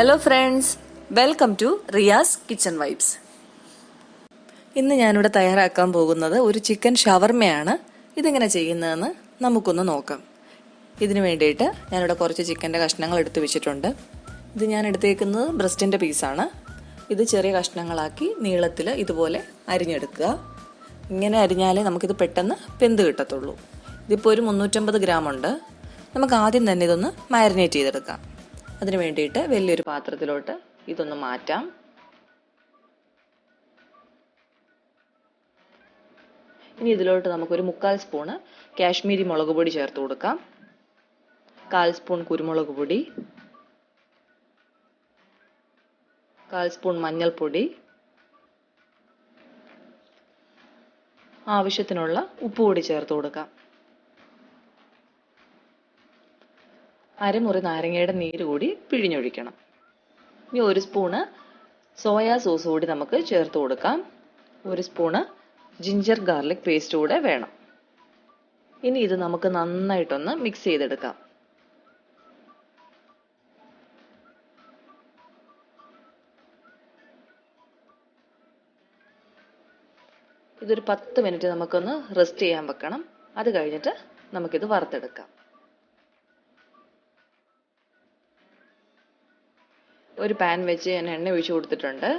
Hello friends, welcome to Riyas kitchen vibes. ഇന്ന് ഞാനിവിടെ തയ്യാറാക്കാൻ പോകുന്നത് ഒരു ചിക്കൻ ഷവർമയാണ്. ഇതെങ്ങനെ ചെയ്യുന്നതെന്ന് നമുക്കൊന്ന് നോക്കാം. ഇതിനു വേണ്ടിയിട്ട് ഞാനിവിടെ കുറച്ച് ചിക്കൻ്റെ കഷ്ണങ്ങൾ എടുത്ത് വെച്ചിട്ടുണ്ട്. ഇത് ഞാൻ എടുത്തേക്കുന്നത് ബ്രസ്റ്റിൻ്റെ പീസാണ്. ഇത് ചെറിയ കഷ്ണങ്ങളാക്കി നീളത്തിൽ ഇതുപോലെ അരിഞ്ഞെടുക്കുക. ഇങ്ങനെ അരിഞ്ഞാലേ നമുക്കിത് പെട്ടെന്ന് വെന്ത് കിട്ടത്തുള്ളൂ. ഇതിപ്പോൾ ഒരു 350 ഗ്രാം ഉണ്ട്. നമുക്ക് ആദ്യം തന്നെ ഇതൊന്ന് മാരിനേറ്റ് ചെയ്തെടുക്കാം. അതിന് വേണ്ടിയിട്ട് വലിയൊരു പാത്രത്തിലോട്ട് ഇതൊന്ന് മാറ്റാം. ഇനി ഇതിലോട്ട് നമുക്കൊരു 1/4 സ്പൂണ് കാശ്മീരി മുളക് പൊടി ചേർത്ത് കൊടുക്കാം. 1/4 സ്പൂൺ കുരുമുളക് പൊടി, 1/4 സ്പൂൺ മഞ്ഞൾപ്പൊടി, ആവശ്യത്തിനുള്ള ഉപ്പ് കൂടി ചേർത്ത് കൊടുക്കാം. അരമുറി നാരങ്ങയുടെ നീര് കൂടി പിഴിഞ്ഞൊഴിക്കണം. ഇനി 1 സ്പൂണ് സോയാ സോസ് കൂടി നമുക്ക് ചേർത്ത് കൊടുക്കാം. 1 സ്പൂണ് ജിഞ്ചർ ഗാർലിക് പേസ്റ്റ് കൂടെ വേണം. ഇനി ഇത് നമുക്ക് നന്നായിട്ടൊന്ന് മിക്സ് ചെയ്തെടുക്കാം. ഇതൊരു 10 മിനിറ്റ് നമുക്കൊന്ന് റെസ്റ്റ് ചെയ്യാൻ വെക്കണം. അത് കഴിഞ്ഞിട്ട് നമുക്കിത് വറുത്തെടുക്കാം. ഒരു പാൻ വെച്ച് ഞാൻ എണ്ണ ഒഴിച്ചു കൊടുത്തിട്ടുണ്ട്.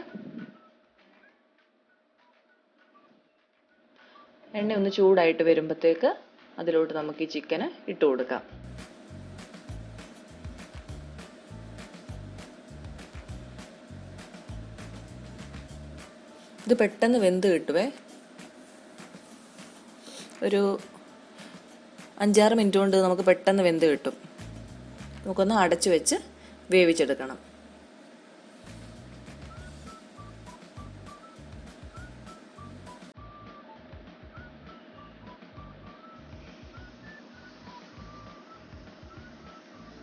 എണ്ണ ഒന്ന് ചൂടായിട്ട് വരുമ്പോഴത്തേക്ക് അതിലോട്ട് നമുക്ക് ഈ ചിക്കന് ഇട്ട് കൊടുക്കാം. ഇത് പെട്ടെന്ന് വെന്ത് കിട്ടുവേ. ഒരു 5-6 മിനിറ്റ് കൊണ്ട് നമുക്ക് പെട്ടെന്ന് വെന്ത് കിട്ടും. നമുക്കൊന്ന് അടച്ചു വെച്ച് വേവിച്ചെടുക്കണം.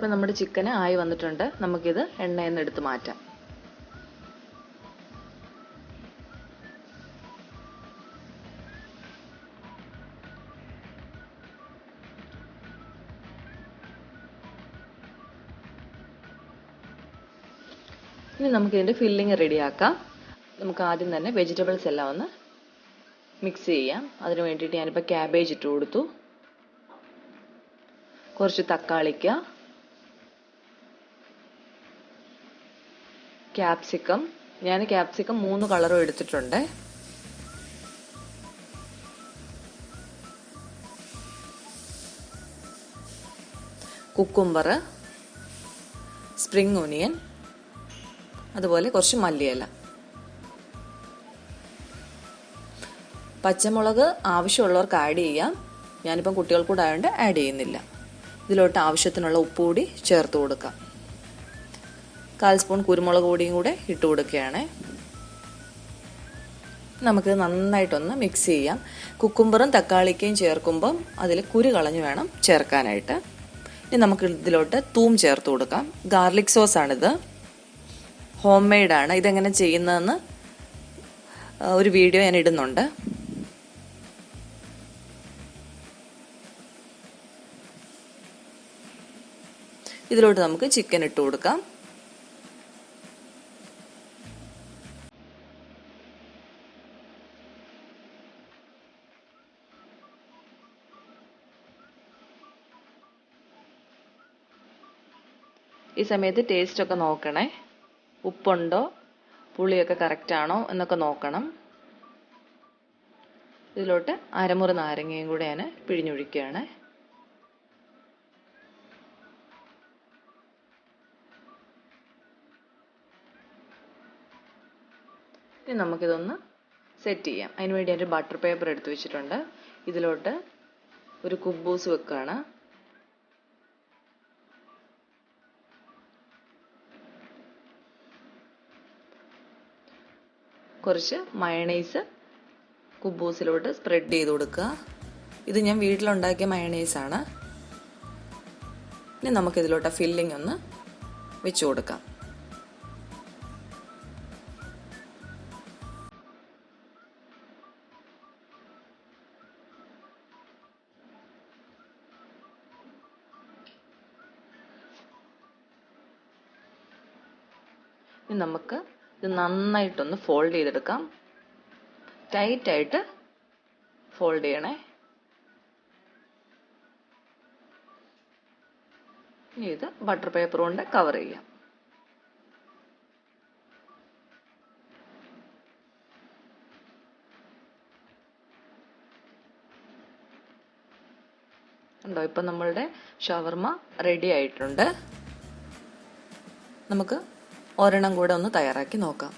ഇപ്പം നമ്മുടെ ചിക്കന് ആയി വന്നിട്ടുണ്ട്. നമുക്കിത് എണ്ണയിൽ നിന്ന് എടുത്ത് മാറ്റാം. ഇനി നമുക്കിതിൻ്റെ ഫില്ലിങ് റെഡിയാക്കാം. നമുക്ക് ആദ്യം തന്നെ വെജിറ്റബിൾസ് എല്ലാം ഒന്ന് മിക്സ് ചെയ്യാം. അതിന് വേണ്ടിയിട്ട് ഞാനിപ്പോൾ ക്യാബേജ് ഇട്ട് കൊടുത്തു, കുറച്ച് തക്കാളിക്ക, ക്യാപ്സിക്കം. ഞാൻ ക്യാപ്സിക്കം 3 കളറും എടുത്തിട്ടുണ്ട്. കുക്കുംബർ, സ്പ്രിംഗ് ഒനിയൻ, അതുപോലെ കുറച്ച് മല്ലിയില. പച്ചമുളക് ആവശ്യമുള്ളവർക്ക് ആഡ് ചെയ്യാം. ഞാനിപ്പം കുട്ടികൾക്കൂടെ ആയതുകൊണ്ട് ആഡ് ചെയ്യുന്നില്ല. ഇതിലോട്ട് ആവശ്യത്തിനുള്ള ഉപ്പ് കൂടി ചേർത്ത് കൊടുക്കാം. 1/4 സ്പൂൺ കുരുമുളക് പൊടിയും കൂടെ ഇട്ട് കൊടുക്കുകയാണ്. നമുക്ക് നന്നായിട്ടൊന്ന് മിക്സ് ചെയ്യാം. കുക്കുംബറും തക്കാളിക്കയും ചേർക്കുമ്പം അതിൽ കുരു കളഞ്ഞ് വേണം ചേർക്കാനായിട്ട്. ഇനി നമുക്ക് ഇതിലോട്ട് തൂം ചേർത്ത് കൊടുക്കാം. ഗാർലിക് സോസാണിത്, ഹോം മെയ്ഡാണ്. ഇതെങ്ങനെ ചെയ്യുന്നതെന്ന് ഒരു വീഡിയോ ഞാൻ ഇടുന്നുണ്ട്. ഇതിലോട്ട് നമുക്ക് ചിക്കൻ ഇട്ട് കൊടുക്കാം. ഈ സമയത്ത് ടേസ്റ്റൊക്കെ നോക്കണേ. ഉപ്പുണ്ടോ, പുളിയൊക്കെ കറക്റ്റാണോ എന്നൊക്കെ നോക്കണം. ഇതിലോട്ട് അരമുറി നാരങ്ങയും കൂടെ ഞാൻ പിഴിഞ്ഞൊഴിക്കുകയാണ്. ഇനി നമുക്കിതൊന്ന് സെറ്റ് ചെയ്യാം. അതിന് വേണ്ടി ഞാൻ ബട്ടർ പേപ്പർ എടുത്ത് വെച്ചിട്ടുണ്ട്. ഇതിലോട്ട് ഒരു കുബൂസ് വെക്കുകയാണ്. കുറച്ച് മയണൈസ് കുബൂസിലോട്ട് സ്പ്രെഡ് ചെയ്ത് കൊടുക്കുക. ഇത് ഞാൻ വീട്ടിലുണ്ടാക്കിയ മയണൈസാണ്. ഇനി നമുക്കിതിലോട്ട് ഫില്ലിംഗ് ഒന്ന് വെച്ച് കൊടുക്കാം. ഇനി നമുക്ക് ഇത് നന്നായിട്ടൊന്ന് ഫോൾഡ് ചെയ്തെടുക്കാം. ടൈറ്റായിട്ട് ഫോൾഡ് ചെയ്യണേ. ഇനി ഇത് ബട്ടർ പേപ്പർ കൊണ്ട് കവർ ചെയ്യാം. ഉണ്ടോ? ഇപ്പം നമ്മളുടെ ഷവർമ റെഡി ആയിട്ടുണ്ട്. നമുക്ക് ഒരെണ്ണം കൂടെ ഒന്ന് തയ്യാറാക്കി നോക്കാം.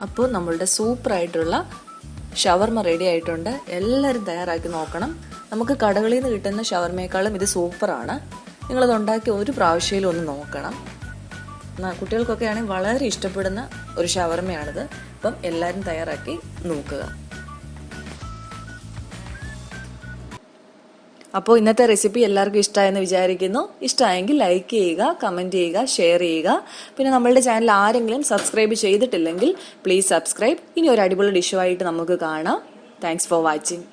അപ്പോൾ നമ്മളുടെ സൂപ്പറായിട്ടുള്ള ഷവർമ റെഡി ആയിട്ടുണ്ട്. എല്ലാവരും തയ്യാറാക്കി നോക്കണം. നമുക്ക് കടകളിൽ നിന്ന് കിട്ടുന്ന ഷവർമയേക്കാളും ഇത് സൂപ്പറാണ്. നിങ്ങളത് ഉണ്ടാക്കി ഒരു പ്രാവശ്യയിലും ഒന്ന് നോക്കണം. കുട്ടികൾക്കൊക്കെ ആണെങ്കിൽ വളരെ ഇഷ്ടപ്പെടുന്ന ഒരു ഷവർമയാണിത്. അപ്പം എല്ലാവരും തയ്യാറാക്കി നോക്കുക. അപ്പോൾ ഇന്നത്തെ റെസിപ്പി എല്ലാവർക്കും ഇഷ്ടമായെന്ന് വിചാരിക്കുന്നു. ഇഷ്ടമായെങ്കിൽ ലൈക്ക് ചെയ്യുക, കമൻറ്റ് ചെയ്യുക, ഷെയർ ചെയ്യുക. പിന്നെ നമ്മളുടെ ചാനൽ ആരെങ്കിലും സബ്സ്ക്രൈബ് ചെയ്തിട്ടില്ലെങ്കിൽ പ്ലീസ് സബ്സ്ക്രൈബ്. ഇനി ഒരു അടിപൊളി ഡിഷുമായിട്ട് നമുക്ക് കാണാം. Thanks for watching.